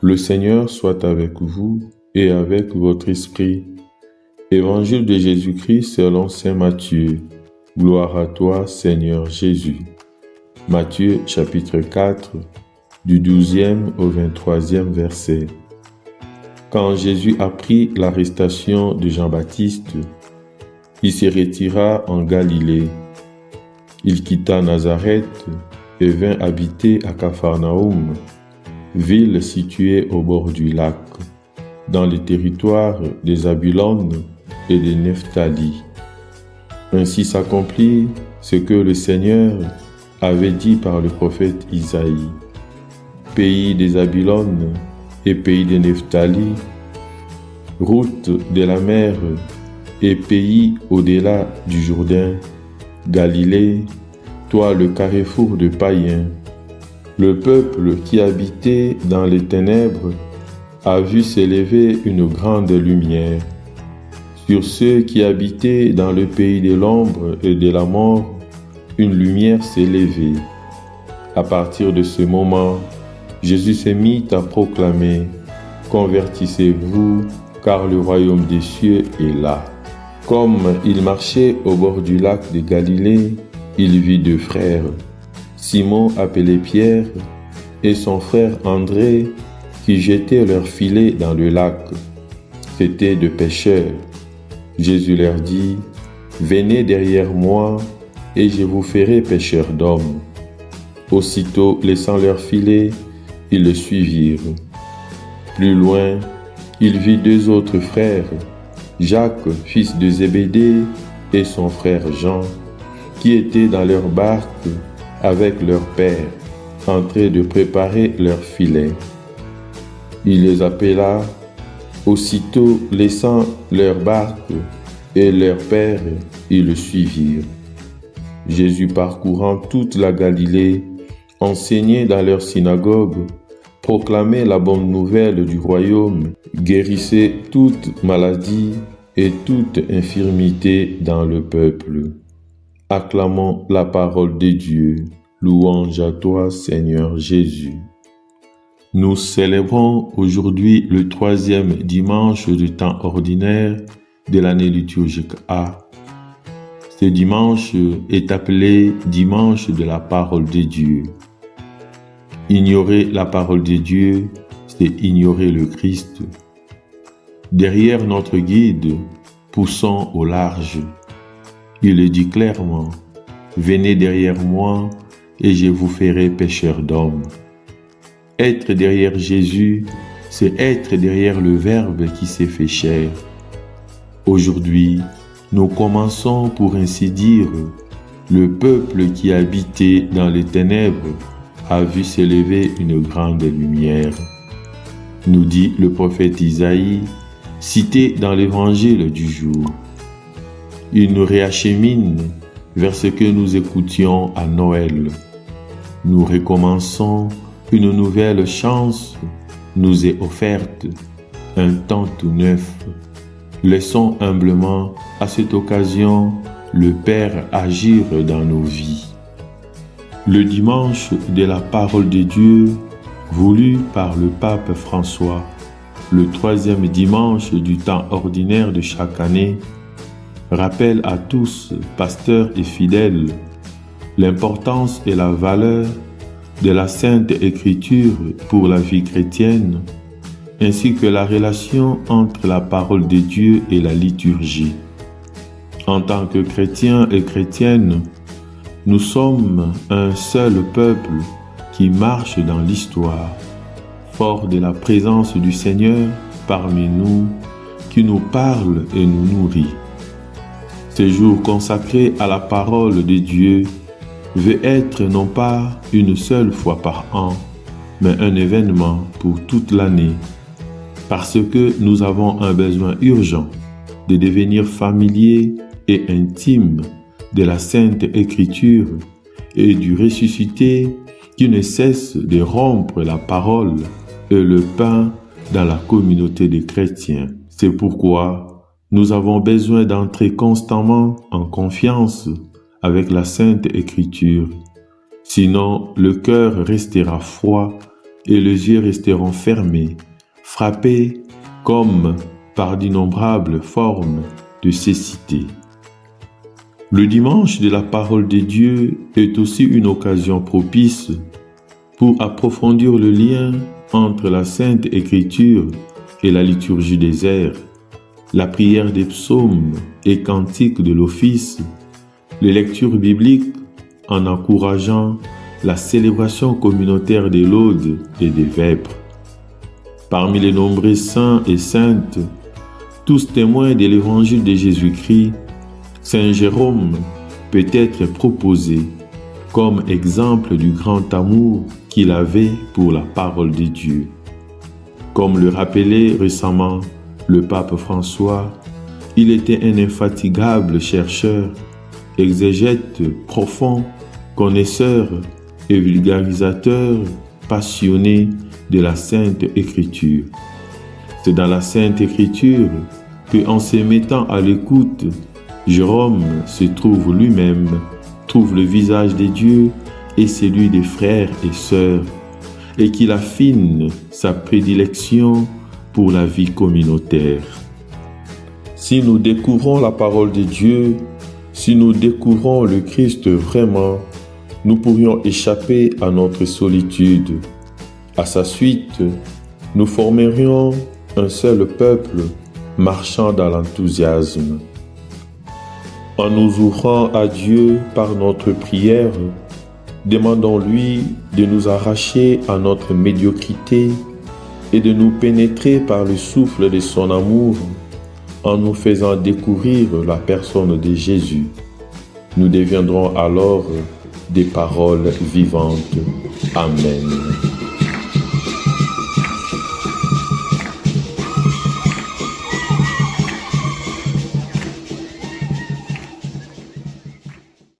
Le Seigneur soit avec vous et avec votre esprit. Évangile de Jésus-Christ selon saint Matthieu. Gloire à toi, Seigneur Jésus. Matthieu chapitre 4, du 12e au 23e verset. Quand Jésus apprit l'arrestation de Jean-Baptiste, il se retira en Galilée. Il quitta Nazareth et vint habiter à Capharnaüm, ville située au bord du lac, dans les territoires des Zabulon et des Nephtali. Ainsi s'accomplit ce que le Seigneur avait dit par le prophète Isaïe. Pays des Zabulon et pays des Nephtali, route de la mer et pays au-delà du Jourdain, Galilée, toi le carrefour de païens. Le peuple qui habitait dans les ténèbres a vu s'élever une grande lumière. Sur ceux qui habitaient dans le pays de l'ombre et de la mort, une lumière s'est levée. À partir de ce moment, Jésus s'est mis à proclamer « Convertissez-vous, car le royaume des cieux est là ». Comme il marchait au bord du lac de Galilée, il vit deux frères, Simon appelé Pierre et son frère André, qui jetaient leurs filets dans le lac. C'étaient deux pêcheurs. Jésus leur dit, « Venez derrière moi, et je vous ferai pêcheurs d'hommes. » Aussitôt, laissant leurs filets, ils le suivirent. Plus loin, il vit deux autres frères, Jacques, fils de Zébédée, et son frère Jean, qui étaient dans leur barque avec leur père, en train de préparer leurs filets. Il les appela, aussitôt laissant leur barque et leur père, ils le suivirent. Jésus parcourant toute la Galilée, enseignait dans leur synagogue, proclamait la bonne nouvelle du royaume, guérissait toute maladie et toute infirmité dans le peuple. Acclamons la parole de Dieu. Louange à toi, Seigneur Jésus. Nous célébrons aujourd'hui le 3e dimanche du temps ordinaire de l'année liturgique A. Ce dimanche est appelé dimanche de la parole de Dieu. Ignorer la parole de Dieu, c'est ignorer le Christ. Derrière notre guide, poussons au large. Il le dit clairement, « Venez derrière moi et je vous ferai pêcheurs d'hommes. » Être derrière Jésus, c'est être derrière le Verbe qui s'est fait chair. Aujourd'hui, nous commençons pour ainsi dire, le peuple qui habitait dans les ténèbres a vu s'élever une grande lumière. Nous dit le prophète Isaïe, cité dans l'évangile du jour. Il nous réachemine vers ce que nous écoutions à Noël. Nous recommençons, une nouvelle chance nous est offerte, un temps tout neuf. Laissons humblement à cette occasion le Père agir dans nos vies. Le dimanche de la parole de Dieu, voulu par le pape François, le 3e dimanche du temps ordinaire de chaque année, rappelle à tous, pasteurs et fidèles, l'importance et la valeur de la Sainte Écriture pour la vie chrétienne, ainsi que la relation entre la parole de Dieu et la liturgie. En tant que chrétiens et chrétiennes, nous sommes un seul peuple qui marche dans l'histoire, fort de la présence du Seigneur parmi nous, qui nous parle et nous nourrit. Ce jour consacré à la parole de Dieu veut être non pas une seule fois par an, mais un événement pour toute l'année, parce que nous avons un besoin urgent de devenir familiers et intimes de la Sainte Écriture et du ressuscité qui ne cesse de rompre la parole et le pain dans la communauté des chrétiens. C'est pourquoi nous avons besoin d'entrer constamment en confiance avec la Sainte Écriture. Sinon, le cœur restera froid et les yeux resteront fermés, frappés comme par d'innombrables formes de cécité. Le dimanche de la parole de Dieu est aussi une occasion propice pour approfondir le lien entre la Sainte Écriture et la liturgie des airs, la prière des psaumes et cantiques de l'office, les lectures bibliques en encourageant la célébration communautaire des laudes et des vêpres. Parmi les nombreux saints et saintes, tous témoins de l'évangile de Jésus-Christ, Saint Jérôme peut être proposé comme exemple du grand amour qu'il avait pour la parole de Dieu. Comme le rappelait récemment le pape François, il était un infatigable chercheur, exégète profond, connaisseur et vulgarisateur passionné de la Sainte Écriture. C'est dans la Sainte Écriture que, en se mettant à l'écoute, Jérôme se trouve lui-même, trouve le visage de Dieu et celui des frères et sœurs, et qu'il affine sa prédilection pour la vie communautaire. Si nous découvrons la parole de Dieu, si nous découvrons le Christ vraiment, nous pourrions échapper à notre solitude. À sa suite, nous formerions un seul peuple marchant dans l'enthousiasme. En nous ouvrant à Dieu par notre prière, demandons-lui de nous arracher à notre médiocrité et de nous pénétrer par le souffle de son amour en nous faisant découvrir la personne de Jésus. Nous deviendrons alors des paroles vivantes. Amen.